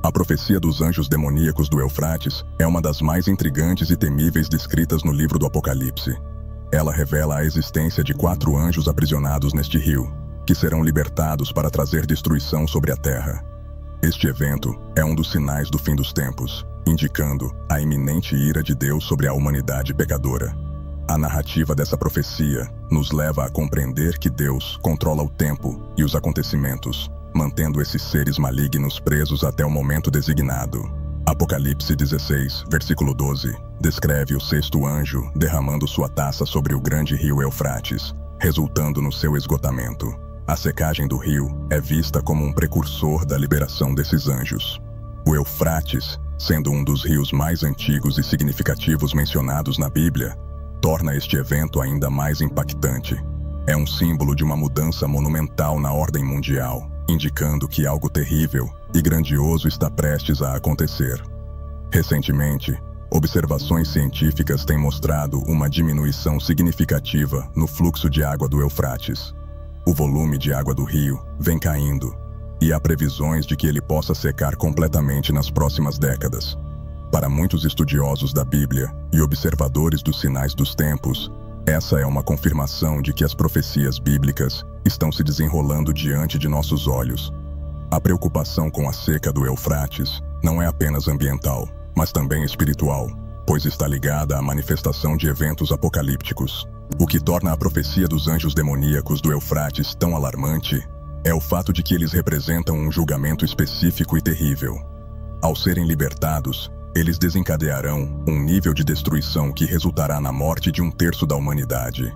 A profecia dos anjos demoníacos do Eufrates é uma das mais intrigantes e temíveis descritas no livro do Apocalipse. Ela revela a existência de 4 anjos aprisionados neste rio, que serão libertados para trazer destruição sobre a terra. Este evento é um dos sinais do fim dos tempos, indicando a iminente ira de Deus sobre a humanidade pecadora. A narrativa dessa profecia nos leva a compreender que Deus controla o tempo e os acontecimentos, mantendo esses seres malignos presos até o momento designado. Apocalipse 16, versículo 12, descreve o 6º anjo derramando sua taça sobre o grande rio Eufrates, resultando no seu esgotamento. A secagem do rio é vista como um precursor da liberação desses anjos. O Eufrates, sendo um dos rios mais antigos e significativos mencionados na Bíblia, torna este evento ainda mais impactante. É um símbolo de uma mudança monumental na ordem mundial, indicando que algo terrível e grandioso está prestes a acontecer. Recentemente, observações científicas têm mostrado uma diminuição significativa no fluxo de água do Eufrates. O volume de água do rio vem caindo, e há previsões de que ele possa secar completamente nas próximas décadas. Para muitos estudiosos da Bíblia e observadores dos sinais dos tempos, essa é uma confirmação de que as profecias bíblicas estão se desenrolando diante de nossos olhos. A preocupação com a seca do Eufrates não é apenas ambiental, mas também espiritual, pois está ligada à manifestação de eventos apocalípticos. O que torna a profecia dos anjos demoníacos do Eufrates tão alarmante é o fato de que eles representam um julgamento específico e terrível. Ao serem libertados, eles desencadearão um nível de destruição que resultará na morte de 1/3 da humanidade.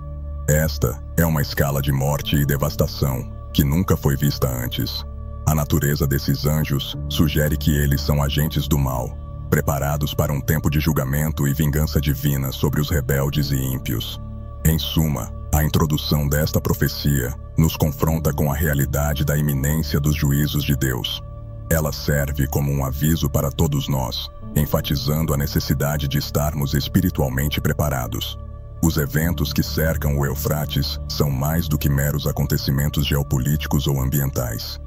Esta é uma escala de morte e devastação que nunca foi vista antes. A natureza desses anjos sugere que eles são agentes do mal, preparados para um tempo de julgamento e vingança divina sobre os rebeldes e ímpios. Em suma, a introdução desta profecia nos confronta com a realidade da iminência dos juízos de Deus. Ela serve como um aviso para todos nós, enfatizando a necessidade de estarmos espiritualmente preparados. Os eventos que cercam o Eufrates são mais do que meros acontecimentos geopolíticos ou ambientais.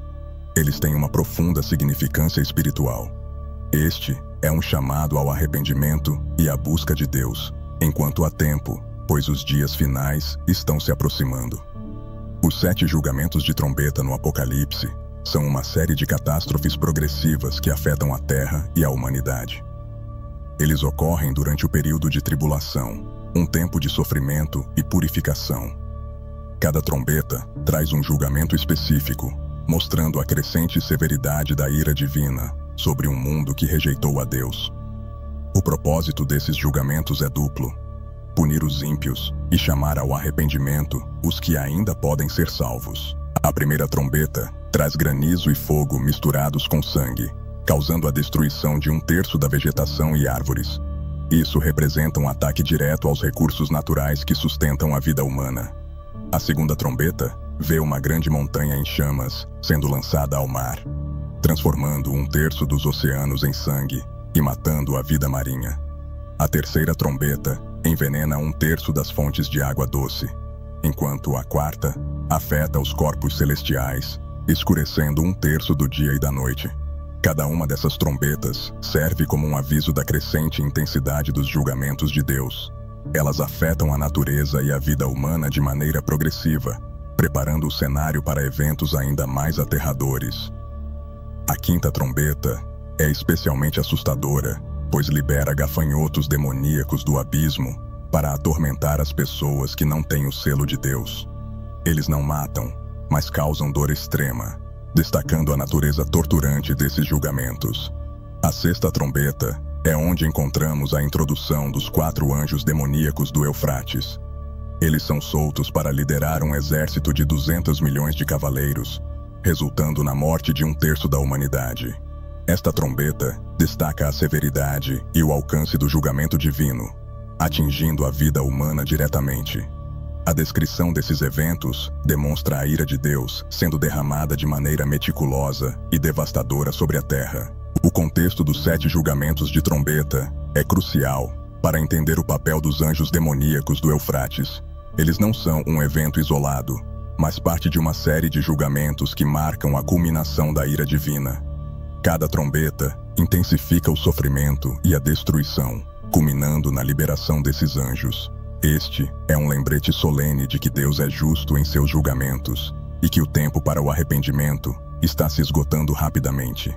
Eles têm uma profunda significância espiritual. Este é um chamado ao arrependimento e à busca de Deus, enquanto há tempo, pois os dias finais estão se aproximando. Os 7 julgamentos de trombeta no Apocalipse são uma série de catástrofes progressivas que afetam a Terra e a humanidade. Eles ocorrem durante o período de tribulação, um tempo de sofrimento e purificação. Cada trombeta traz um julgamento específico, mostrando a crescente severidade da ira divina sobre um mundo que rejeitou a Deus. O propósito desses julgamentos é duplo: punir os ímpios e chamar ao arrependimento os que ainda podem ser salvos. A primeira trombeta traz granizo e fogo misturados com sangue, causando a destruição de 1/3 da vegetação e árvores. Isso representa um ataque direto aos recursos naturais que sustentam a vida humana. A segunda trombeta vê uma grande montanha em chamas sendo lançada ao mar, transformando 1/3 dos oceanos em sangue e matando a vida marinha. A terceira trombeta envenena 1/3 das fontes de água doce, enquanto a quarta afeta os corpos celestiais, escurecendo 1/3 do dia e da noite. Cada uma dessas trombetas serve como um aviso da crescente intensidade dos julgamentos de Deus. Elas afetam a natureza e a vida humana de maneira progressiva, preparando o cenário para eventos ainda mais aterradores. A quinta trombeta é especialmente assustadora, pois libera gafanhotos demoníacos do abismo para atormentar as pessoas que não têm o selo de Deus. Eles não matam, mas causam dor extrema, destacando a natureza torturante desses julgamentos. A sexta trombeta é onde encontramos a introdução dos 4 anjos demoníacos do Eufrates. Eles são soltos para liderar um exército de 200 milhões de cavaleiros, resultando na morte de 1/3 da humanidade. Esta trombeta destaca a severidade e o alcance do julgamento divino, atingindo a vida humana diretamente. A descrição desses eventos demonstra a ira de Deus sendo derramada de maneira meticulosa e devastadora sobre a terra. O contexto dos 7 julgamentos de trombeta é crucial para entender o papel dos anjos demoníacos do Eufrates. Eles não são um evento isolado, mas parte de uma série de julgamentos que marcam a culminação da ira divina. Cada trombeta intensifica o sofrimento e a destruição, culminando na liberação desses anjos. Este é um lembrete solene de que Deus é justo em seus julgamentos e que o tempo para o arrependimento está se esgotando rapidamente.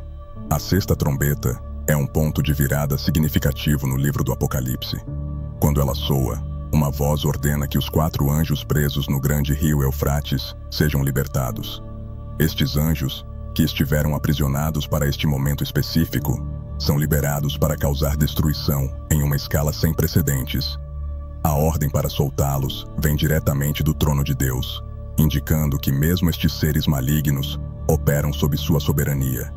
A sexta trombeta é um ponto de virada significativo no livro do Apocalipse. Quando ela soa, uma voz ordena que os 4 anjos presos no grande rio Eufrates sejam libertados. Estes anjos, que estiveram aprisionados para este momento específico, são liberados para causar destruição em uma escala sem precedentes. A ordem para soltá-los vem diretamente do trono de Deus, indicando que mesmo estes seres malignos operam sob sua soberania.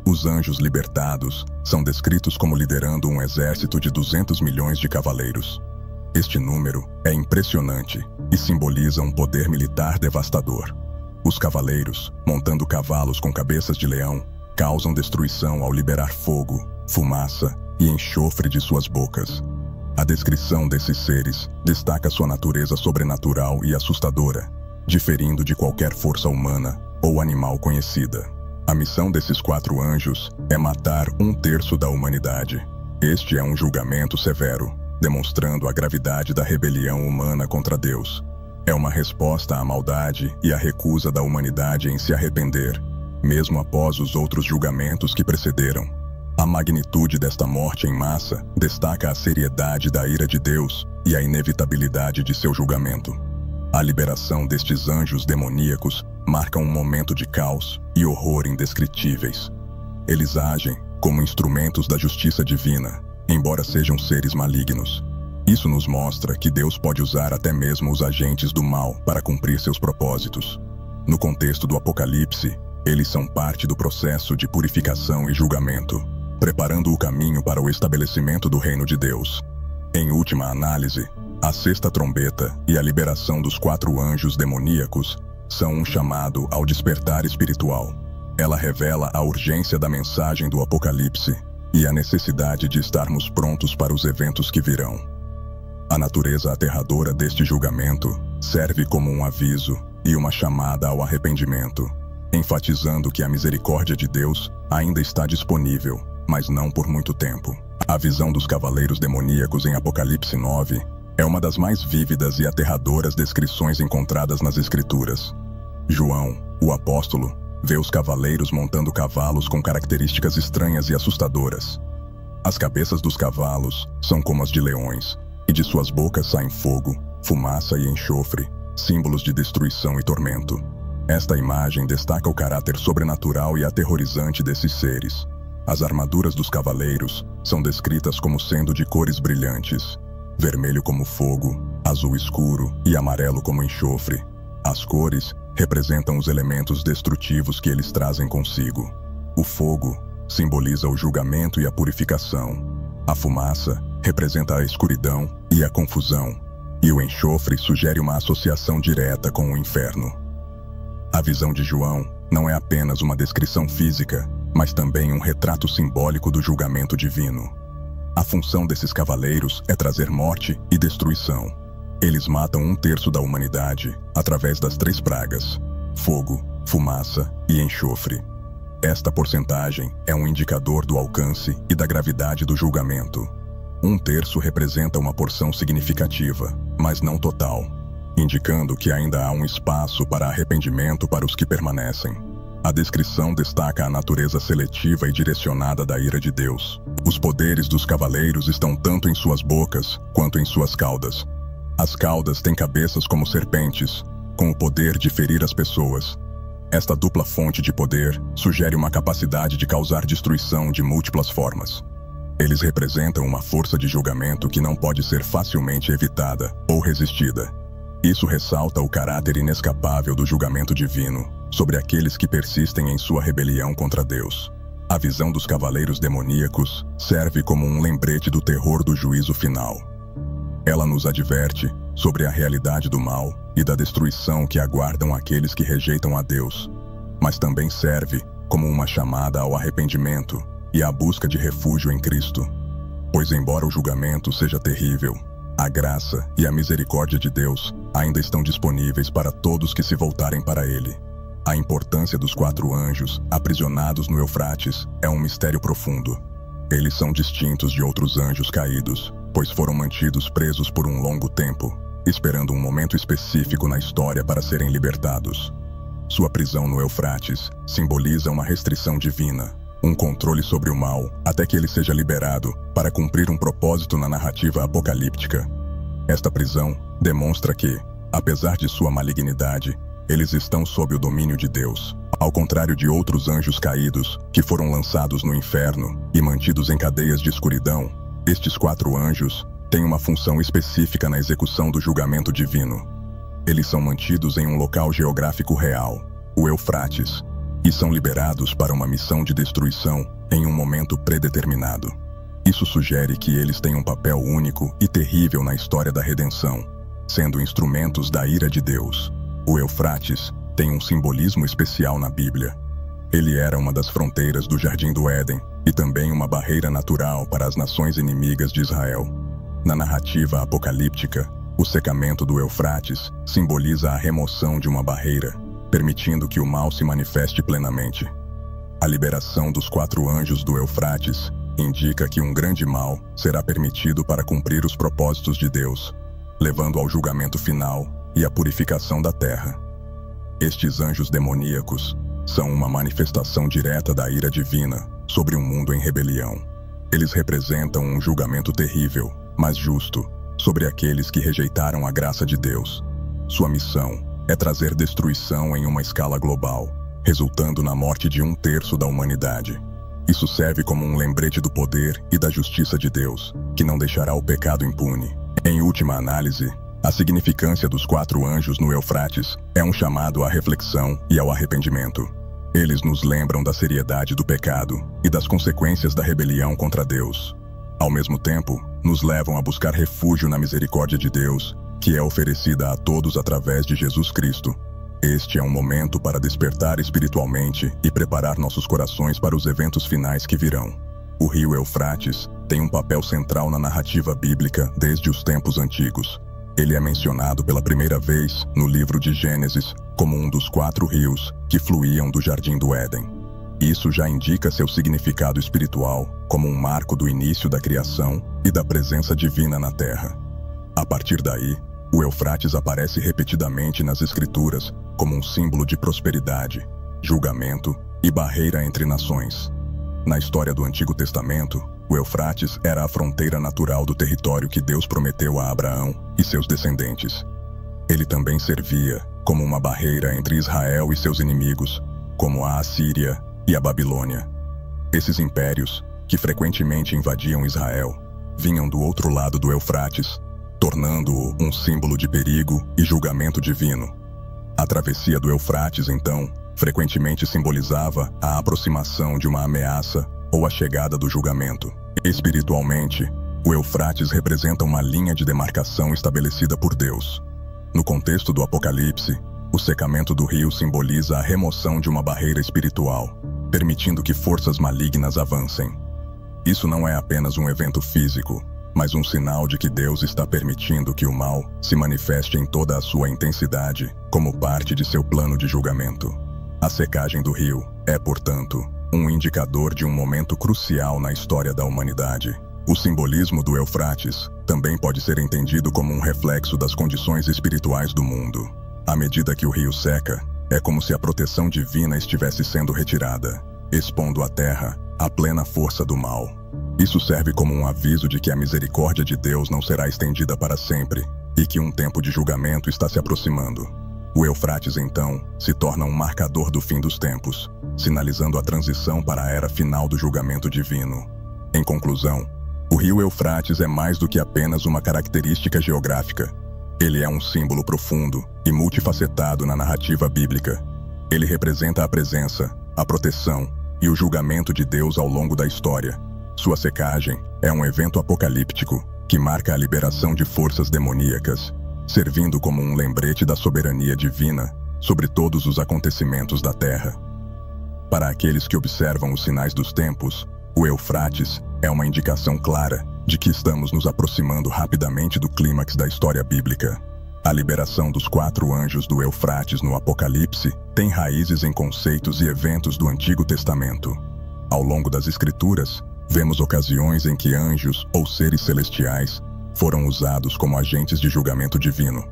Os anjos libertados são descritos como liderando um exército de 200 milhões de cavaleiros. Este número é impressionante e simboliza um poder militar devastador. Os cavaleiros, montando cavalos com cabeças de leão, causam destruição ao liberar fogo, fumaça e enxofre de suas bocas. A descrição desses seres destaca sua natureza sobrenatural e assustadora, diferindo de qualquer força humana ou animal conhecida. A missão desses 4 anjos é matar 1/3 da humanidade. Este é um julgamento severo, demonstrando a gravidade da rebelião humana contra Deus. É uma resposta à maldade e à recusa da humanidade em se arrepender, mesmo após os outros julgamentos que precederam. A magnitude desta morte em massa destaca a seriedade da ira de Deus e a inevitabilidade de seu julgamento. A liberação destes anjos demoníacos marca um momento de caos e horror indescritíveis. Eles agem como instrumentos da justiça divina, embora sejam seres malignos. Isso nos mostra que Deus pode usar até mesmo os agentes do mal para cumprir seus propósitos. No contexto do Apocalipse, eles são parte do processo de purificação e julgamento, preparando o caminho para o estabelecimento do reino de Deus. Em última análise, a sexta trombeta e a liberação dos 4 anjos demoníacos são um chamado ao despertar espiritual. Ela revela a urgência da mensagem do Apocalipse e a necessidade de estarmos prontos para os eventos que virão. A natureza aterradora deste julgamento serve como um aviso e uma chamada ao arrependimento, enfatizando que a misericórdia de Deus ainda está disponível, mas não por muito tempo. A visão dos cavaleiros demoníacos em Apocalipse 9 é uma das mais vívidas e aterradoras descrições encontradas nas Escrituras. João, o apóstolo, vê os cavaleiros montando cavalos com características estranhas e assustadoras. As cabeças dos cavalos são como as de leões, e de suas bocas saem fogo, fumaça e enxofre, símbolos de destruição e tormento. Esta imagem destaca o caráter sobrenatural e aterrorizante desses seres. As armaduras dos cavaleiros são descritas como sendo de cores brilhantes: vermelho como fogo, azul escuro e amarelo como enxofre. As cores representam os elementos destrutivos que eles trazem consigo. O fogo simboliza o julgamento e a purificação. A fumaça representa a escuridão e a confusão, e o enxofre sugere uma associação direta com o inferno. A visão de João não é apenas uma descrição física, mas também um retrato simbólico do julgamento divino. A função desses cavaleiros é trazer morte e destruição. Eles matam 1/3 da humanidade através das 3 pragas: fogo, fumaça e enxofre. Esta porcentagem é um indicador do alcance e da gravidade do julgamento. 1/3 representa uma porção significativa, mas não total, indicando que ainda há um espaço para arrependimento para os que permanecem. A descrição destaca a natureza seletiva e direcionada da ira de Deus. Os poderes dos cavaleiros estão tanto em suas bocas quanto em suas caudas. As caudas têm cabeças como serpentes, com o poder de ferir as pessoas. Esta dupla fonte de poder sugere uma capacidade de causar destruição de múltiplas formas. Eles representam uma força de julgamento que não pode ser facilmente evitada ou resistida. Isso ressalta o caráter inescapável do julgamento divino sobre aqueles que persistem em sua rebelião contra Deus. A visão dos cavaleiros demoníacos serve como um lembrete do terror do juízo final. Ela nos adverte sobre a realidade do mal e da destruição que aguardam aqueles que rejeitam a Deus, mas também serve como uma chamada ao arrependimento e à busca de refúgio em Cristo. Pois embora o julgamento seja terrível, a graça e a misericórdia de Deus ainda estão disponíveis para todos que se voltarem para Ele. A importância dos 4 anjos aprisionados no Eufrates é um mistério profundo. Eles são distintos de outros anjos caídos, pois foram mantidos presos por um longo tempo, esperando um momento específico na história para serem libertados. Sua prisão no Eufrates simboliza uma restrição divina, um controle sobre o mal, até que ele seja liberado para cumprir um propósito na narrativa apocalíptica. Esta prisão demonstra que, apesar de sua malignidade, eles estão sob o domínio de Deus, ao contrário de outros anjos caídos que foram lançados no inferno e mantidos em cadeias de escuridão. Estes 4 anjos têm uma função específica na execução do julgamento divino. Eles são mantidos em um local geográfico real, o Eufrates, e são liberados para uma missão de destruição em um momento predeterminado. Isso sugere que eles têm um papel único e terrível na história da redenção, sendo instrumentos da ira de Deus. O Eufrates tem um simbolismo especial na Bíblia. Ele era uma das fronteiras do Jardim do Éden e também uma barreira natural para as nações inimigas de Israel. Na narrativa apocalíptica, o secamento do Eufrates simboliza a remoção de uma barreira, permitindo que o mal se manifeste plenamente. A liberação dos 4 anjos do Eufrates indica que um grande mal será permitido para cumprir os propósitos de Deus, levando ao julgamento final e à purificação da terra. Estes anjos demoníacos são uma manifestação direta da ira divina sobre um mundo em rebelião. Eles representam um julgamento terrível, mas justo, sobre aqueles que rejeitaram a graça de Deus. Sua missão é trazer destruição em uma escala global, resultando na morte de 1/3 da humanidade. Isso serve como um lembrete do poder e da justiça de Deus, que não deixará o pecado impune. Em última análise, a significância dos 4 anjos no Eufrates é um chamado à reflexão e ao arrependimento. Eles nos lembram da seriedade do pecado e das consequências da rebelião contra Deus. Ao mesmo tempo, nos levam a buscar refúgio na misericórdia de Deus, que é oferecida a todos através de Jesus Cristo. Este é um momento para despertar espiritualmente e preparar nossos corações para os eventos finais que virão. O rio Eufrates tem um papel central na narrativa bíblica desde os tempos antigos. Ele é mencionado pela primeira vez no livro de Gênesis como um dos 4 rios que fluíam do Jardim do Éden. Isso já indica seu significado espiritual como um marco do início da criação e da presença divina na Terra. A partir daí, o Eufrates aparece repetidamente nas Escrituras como um símbolo de prosperidade, julgamento e barreira entre nações. Na história do Antigo Testamento, o Eufrates era a fronteira natural do território que Deus prometeu a Abraão e seus descendentes. Ele também servia como uma barreira entre Israel e seus inimigos, como a Assíria e a Babilônia. Esses impérios, que frequentemente invadiam Israel, vinham do outro lado do Eufrates, tornando-o um símbolo de perigo e julgamento divino. A travessia do Eufrates, então, frequentemente simbolizava a aproximação de uma ameaça ou a chegada do julgamento. Espiritualmente, o Eufrates representa uma linha de demarcação estabelecida por Deus. No contexto do Apocalipse, o secamento do rio simboliza a remoção de uma barreira espiritual, permitindo que forças malignas avancem. Isso não é apenas um evento físico, mas um sinal de que Deus está permitindo que o mal se manifeste em toda a sua intensidade, como parte de seu plano de julgamento. A secagem do rio é, portanto, um indicador de um momento crucial na história da humanidade. O simbolismo do Eufrates também pode ser entendido como um reflexo das condições espirituais do mundo. À medida que o rio seca, é como se a proteção divina estivesse sendo retirada, expondo a terra à plena força do mal. Isso serve como um aviso de que a misericórdia de Deus não será estendida para sempre e que um tempo de julgamento está se aproximando. O Eufrates, então, se torna um marcador do fim dos tempos, sinalizando a transição para a era final do julgamento divino. Em conclusão, o rio Eufrates é mais do que apenas uma característica geográfica. Ele é um símbolo profundo e multifacetado na narrativa bíblica. Ele representa a presença, a proteção e o julgamento de Deus ao longo da história. Sua secagem é um evento apocalíptico que marca a liberação de forças demoníacas, servindo como um lembrete da soberania divina sobre todos os acontecimentos da Terra. Para aqueles que observam os sinais dos tempos, o Eufrates é uma indicação clara de que estamos nos aproximando rapidamente do clímax da história bíblica. A liberação dos 4 anjos do Eufrates no Apocalipse tem raízes em conceitos e eventos do Antigo Testamento. Ao longo das Escrituras, vemos ocasiões em que anjos ou seres celestiais foram usados como agentes de julgamento divino.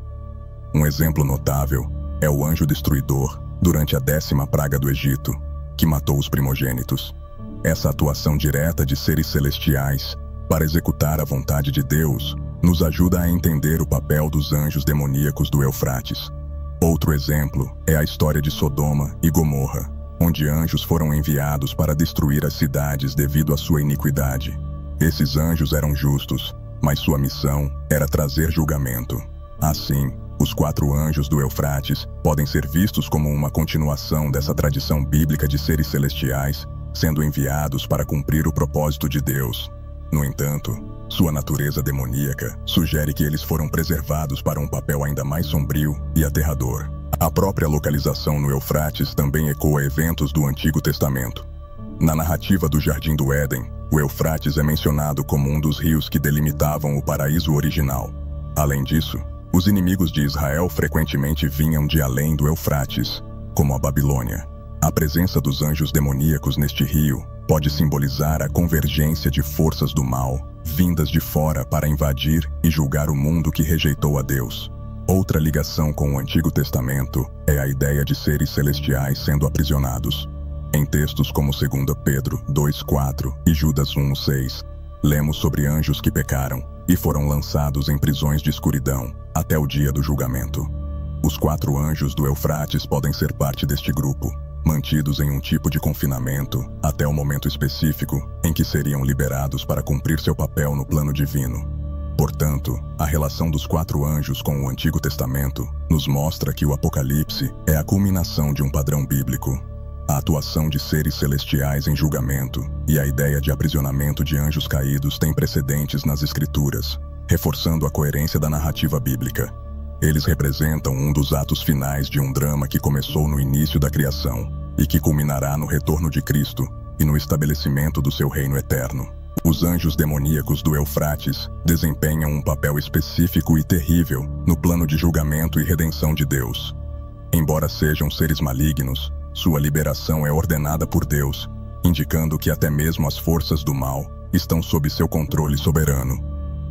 Um exemplo notável é o anjo destruidor durante a 10ª praga do Egito, que matou os primogênitos. Essa atuação direta de seres celestiais para executar a vontade de Deus nos ajuda a entender o papel dos anjos demoníacos do Eufrates. Outro exemplo é a história de Sodoma e Gomorra, onde anjos foram enviados para destruir as cidades devido à sua iniquidade. Esses anjos eram justos, mas sua missão era trazer julgamento. Assim, os 4 anjos do Eufrates podem ser vistos como uma continuação dessa tradição bíblica de seres celestiais sendo enviados para cumprir o propósito de Deus. No entanto, sua natureza demoníaca sugere que eles foram preservados para um papel ainda mais sombrio e aterrador. A própria localização no Eufrates também ecoa eventos do Antigo Testamento. Na narrativa do Jardim do Éden, o Eufrates é mencionado como um dos rios que delimitavam o paraíso original. Além disso, os inimigos de Israel frequentemente vinham de além do Eufrates, como a Babilônia. A presença dos anjos demoníacos neste rio pode simbolizar a convergência de forças do mal, vindas de fora para invadir e julgar o mundo que rejeitou a Deus. Outra ligação com o Antigo Testamento é a ideia de seres celestiais sendo aprisionados. Em textos como 2 Pedro 2:4 e Judas 1:6, lemos sobre anjos que pecaram e foram lançados em prisões de escuridão até o dia do julgamento. Os 4 anjos do Eufrates podem ser parte deste grupo, mantidos em um tipo de confinamento até o momento específico em que seriam liberados para cumprir seu papel no plano divino. Portanto, a relação dos 4 anjos com o Antigo Testamento nos mostra que o Apocalipse é a culminação de um padrão bíblico. A atuação de seres celestiais em julgamento e a ideia de aprisionamento de anjos caídos têm precedentes nas Escrituras, reforçando a coerência da narrativa bíblica. Eles representam um dos atos finais de um drama que começou no início da criação e que culminará no retorno de Cristo e no estabelecimento do seu reino eterno. Os anjos demoníacos do Eufrates desempenham um papel específico e terrível no plano de julgamento e redenção de Deus. Embora sejam seres malignos, sua liberação é ordenada por Deus, indicando que até mesmo as forças do mal estão sob seu controle soberano.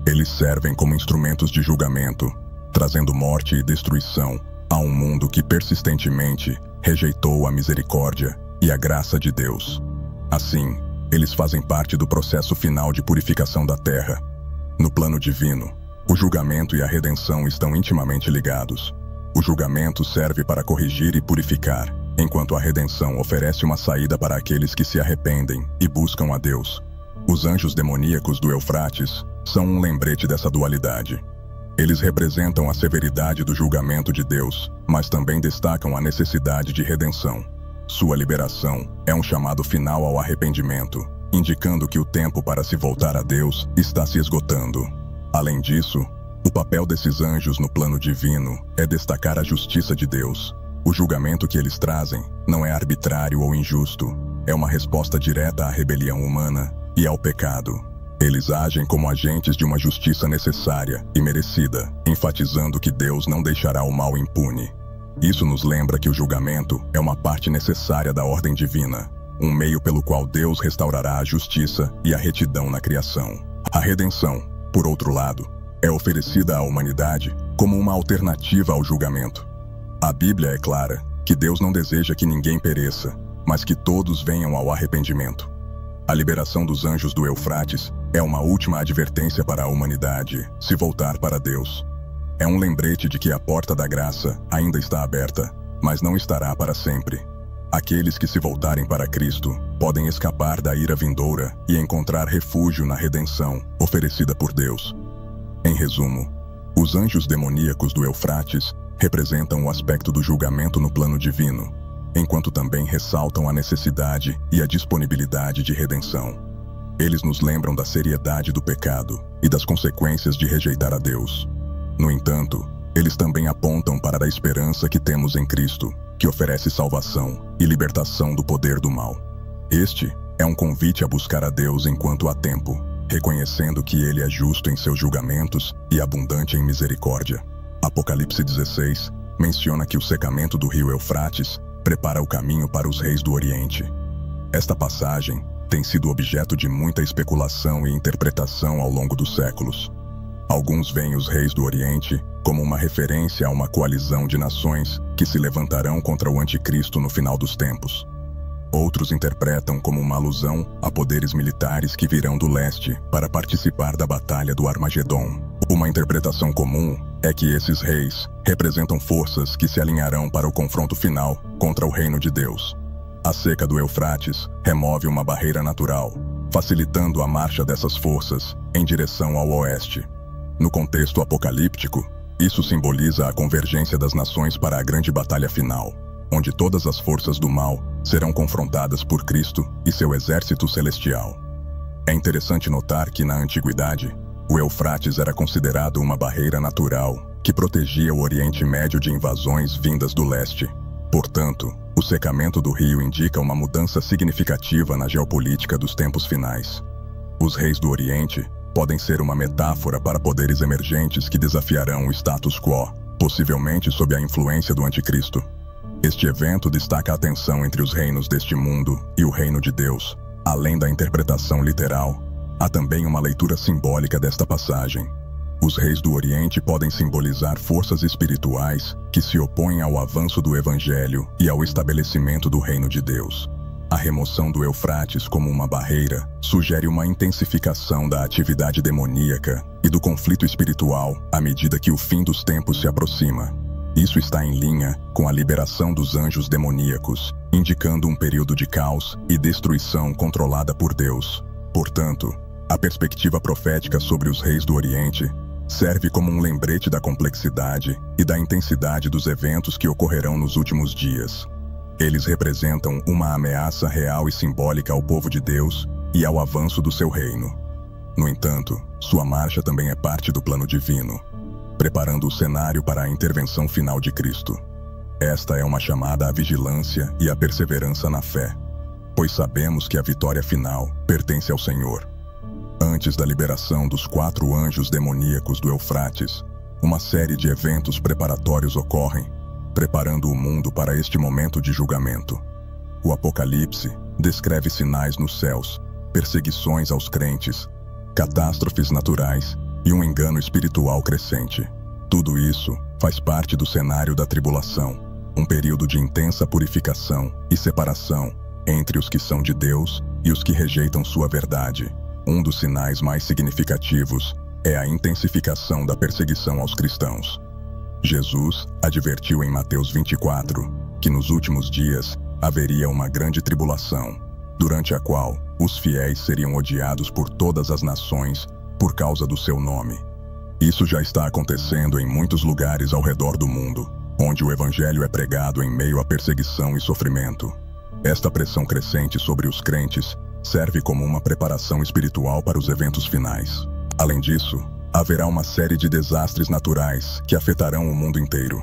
Eles servem como instrumentos de julgamento, trazendo morte e destruição a um mundo que persistentemente rejeitou a misericórdia e a graça de Deus. Assim, eles fazem parte do processo final de purificação da terra. No plano divino, o julgamento e a redenção estão intimamente ligados. O julgamento serve para corrigir e purificar, enquanto a redenção oferece uma saída para aqueles que se arrependem e buscam a Deus. Os anjos demoníacos do Eufrates são um lembrete dessa dualidade. Eles representam a severidade do julgamento de Deus, mas também destacam a necessidade de redenção. Sua liberação é um chamado final ao arrependimento, indicando que o tempo para se voltar a Deus está se esgotando. Além disso, o papel desses anjos no plano divino é destacar a justiça de Deus. O julgamento que eles trazem não é arbitrário ou injusto, é uma resposta direta à rebelião humana e ao pecado. Eles agem como agentes de uma justiça necessária e merecida, enfatizando que Deus não deixará o mal impune. Isso nos lembra que o julgamento é uma parte necessária da ordem divina, um meio pelo qual Deus restaurará a justiça e a retidão na criação. A redenção, por outro lado, é oferecida à humanidade como uma alternativa ao julgamento. A Bíblia é clara que Deus não deseja que ninguém pereça, mas que todos venham ao arrependimento. A liberação dos anjos do Eufrates é uma última advertência para a humanidade se voltar para Deus. É um lembrete de que a porta da graça ainda está aberta, mas não estará para sempre. Aqueles que se voltarem para Cristo podem escapar da ira vindoura e encontrar refúgio na redenção oferecida por Deus. Em resumo, os anjos demoníacos do Eufrates representam o aspecto do julgamento no plano divino, enquanto também ressaltam a necessidade e a disponibilidade de redenção. Eles nos lembram da seriedade do pecado e das consequências de rejeitar a Deus. No entanto, eles também apontam para a esperança que temos em Cristo, que oferece salvação e libertação do poder do mal. Este é um convite a buscar a Deus enquanto há tempo, reconhecendo que Ele é justo em seus julgamentos e abundante em misericórdia. Apocalipse 16 menciona que o secamento do rio Eufrates prepara o caminho para os reis do Oriente. Esta passagem tem sido objeto de muita especulação e interpretação ao longo dos séculos. Alguns veem os reis do Oriente como uma referência a uma coalizão de nações que se levantarão contra o anticristo no final dos tempos. Outros interpretam como uma alusão a poderes militares que virão do leste para participar da Batalha do Armagedon. Uma interpretação comum é que esses reis representam forças que se alinharão para o confronto final contra o reino de Deus. A seca do Eufrates remove uma barreira natural, facilitando a marcha dessas forças em direção ao oeste. No contexto apocalíptico, isso simboliza a convergência das nações para a grande batalha final, onde todas as forças do mal serão confrontadas por Cristo e seu exército celestial. É interessante notar que, na antiguidade, o Eufrates era considerado uma barreira natural que protegia o Oriente Médio de invasões vindas do leste. Portanto, o secamento do rio indica uma mudança significativa na geopolítica dos tempos finais. Os reis do Oriente podem ser uma metáfora para poderes emergentes que desafiarão o status quo, possivelmente sob a influência do anticristo. Este evento destaca a tensão entre os reinos deste mundo e o reino de Deus. Além da interpretação literal, há também uma leitura simbólica desta passagem. Os reis do Oriente podem simbolizar forças espirituais que se opõem ao avanço do Evangelho e ao estabelecimento do reino de Deus. A remoção do Eufrates como uma barreira sugere uma intensificação da atividade demoníaca e do conflito espiritual à medida que o fim dos tempos se aproxima. Isso está em linha com a liberação dos anjos demoníacos, indicando um período de caos e destruição controlada por Deus. Portanto, a perspectiva profética sobre os reis do Oriente serve como um lembrete da complexidade e da intensidade dos eventos que ocorrerão nos últimos dias. Eles representam uma ameaça real e simbólica ao povo de Deus e ao avanço do seu reino. No entanto, sua marcha também é parte do plano divino, preparando o cenário para a intervenção final de Cristo. Esta é uma chamada à vigilância e à perseverança na fé, pois sabemos que a vitória final pertence ao Senhor. Antes da liberação dos 4 anjos demoníacos do Eufrates, uma série de eventos preparatórios ocorrem, preparando o mundo para este momento de julgamento. O Apocalipse descreve sinais nos céus, perseguições aos crentes, catástrofes naturais e um engano espiritual crescente. Tudo isso faz parte do cenário da tribulação, um período de intensa purificação e separação entre os que são de Deus e os que rejeitam sua verdade. Um dos sinais mais significativos é a intensificação da perseguição aos cristãos. Jesus advertiu em Mateus 24 que nos últimos dias haveria uma grande tribulação, durante a qual os fiéis seriam odiados por todas as nações por causa do seu nome. Isso já está acontecendo em muitos lugares ao redor do mundo, onde o Evangelho é pregado em meio à perseguição e sofrimento. Esta pressão crescente sobre os crentes serve como uma preparação espiritual para os eventos finais. Além disso, haverá uma série de desastres naturais que afetarão o mundo inteiro.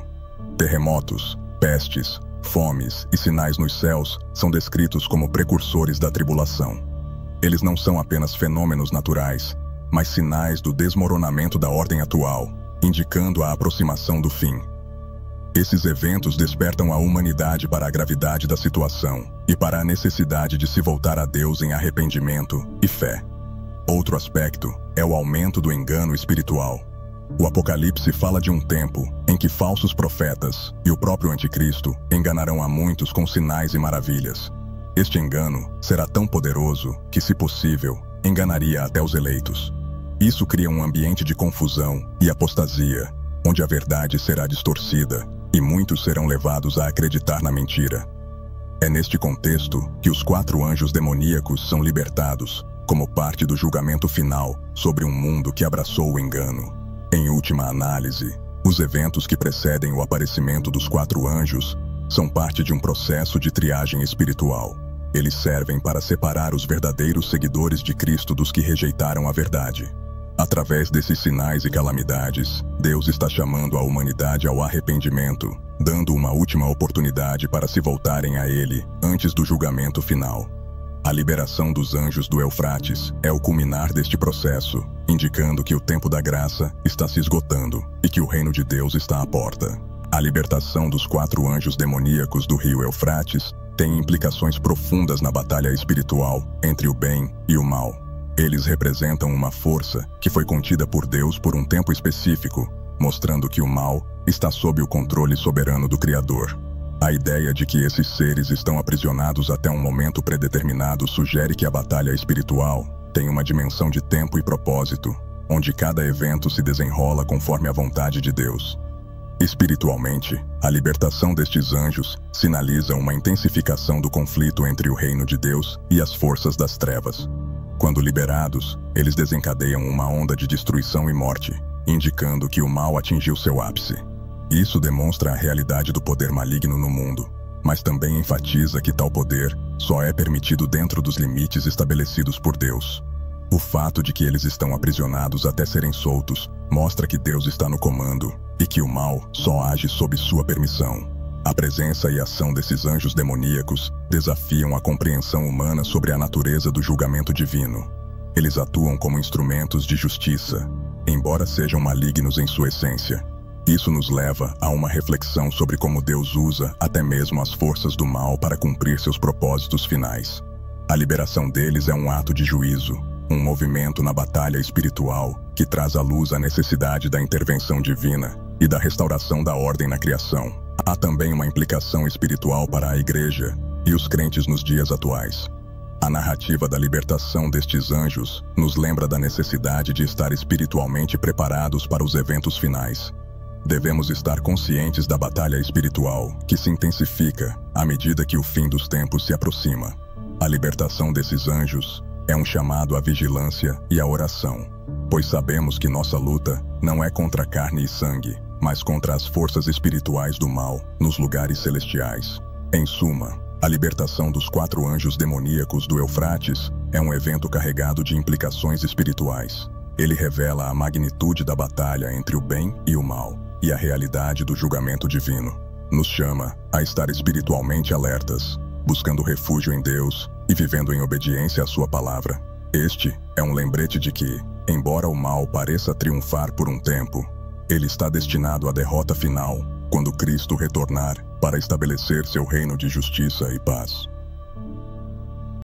Terremotos, pestes, fomes e sinais nos céus são descritos como precursores da tribulação. Eles não são apenas fenômenos naturais, mas sinais do desmoronamento da ordem atual, indicando a aproximação do fim. Esses eventos despertam a humanidade para a gravidade da situação e para a necessidade de se voltar a Deus em arrependimento e fé. Outro aspecto é o aumento do engano espiritual. O Apocalipse fala de um tempo em que falsos profetas e o próprio anticristo enganarão a muitos com sinais e maravilhas. Este engano será tão poderoso que, se possível, enganaria até os eleitos. Isso cria um ambiente de confusão e apostasia, onde a verdade será distorcida e muitos serão levados a acreditar na mentira. É neste contexto que os 4 anjos demoníacos são libertados, como parte do julgamento final sobre um mundo que abraçou o engano. Em última análise, os eventos que precedem o aparecimento dos 4 anjos são parte de um processo de triagem espiritual. Eles servem para separar os verdadeiros seguidores de Cristo dos que rejeitaram a verdade. Através desses sinais e calamidades, Deus está chamando a humanidade ao arrependimento, dando uma última oportunidade para se voltarem a Ele antes do julgamento final. A liberação dos anjos do Eufrates é o culminar deste processo, indicando que o tempo da graça está se esgotando e que o reino de Deus está à porta. A libertação dos 4 anjos demoníacos do rio Eufrates tem implicações profundas na batalha espiritual entre o bem e o mal. Eles representam uma força que foi contida por Deus por um tempo específico, mostrando que o mal está sob o controle soberano do Criador. A ideia de que esses seres estão aprisionados até um momento predeterminado sugere que a batalha espiritual tem uma dimensão de tempo e propósito, onde cada evento se desenrola conforme a vontade de Deus. Espiritualmente, a libertação destes anjos sinaliza uma intensificação do conflito entre o reino de Deus e as forças das trevas. Quando liberados, eles desencadeiam uma onda de destruição e morte, indicando que o mal atingiu seu ápice. Isso demonstra a realidade do poder maligno no mundo, mas também enfatiza que tal poder só é permitido dentro dos limites estabelecidos por Deus. O fato de que eles estão aprisionados até serem soltos mostra que Deus está no comando e que o mal só age sob sua permissão. A presença e ação desses anjos demoníacos desafiam a compreensão humana sobre a natureza do julgamento divino. Eles atuam como instrumentos de justiça, embora sejam malignos em sua essência. Isso nos leva a uma reflexão sobre como Deus usa até mesmo as forças do mal para cumprir seus propósitos finais. A liberação deles é um ato de juízo, um movimento na batalha espiritual que traz à luz a necessidade da intervenção divina e da restauração da ordem na criação. Há também uma implicação espiritual para a Igreja e os crentes nos dias atuais. A narrativa da libertação destes anjos nos lembra da necessidade de estar espiritualmente preparados para os eventos finais. Devemos estar conscientes da batalha espiritual que se intensifica à medida que o fim dos tempos se aproxima. A libertação desses anjos é um chamado à vigilância e à oração, pois sabemos que nossa luta não é contra carne e sangue, mas contra as forças espirituais do mal nos lugares celestiais. Em suma, a libertação dos 4 anjos demoníacos do Eufrates é um evento carregado de implicações espirituais. Ele revela a magnitude da batalha entre o bem e o mal, e a realidade do julgamento divino. Nos chama a estar espiritualmente alertas, buscando refúgio em Deus e vivendo em obediência à sua palavra. Este é um lembrete de que, embora o mal pareça triunfar por um tempo, ele está destinado à derrota final, quando Cristo retornar para estabelecer seu reino de justiça e paz.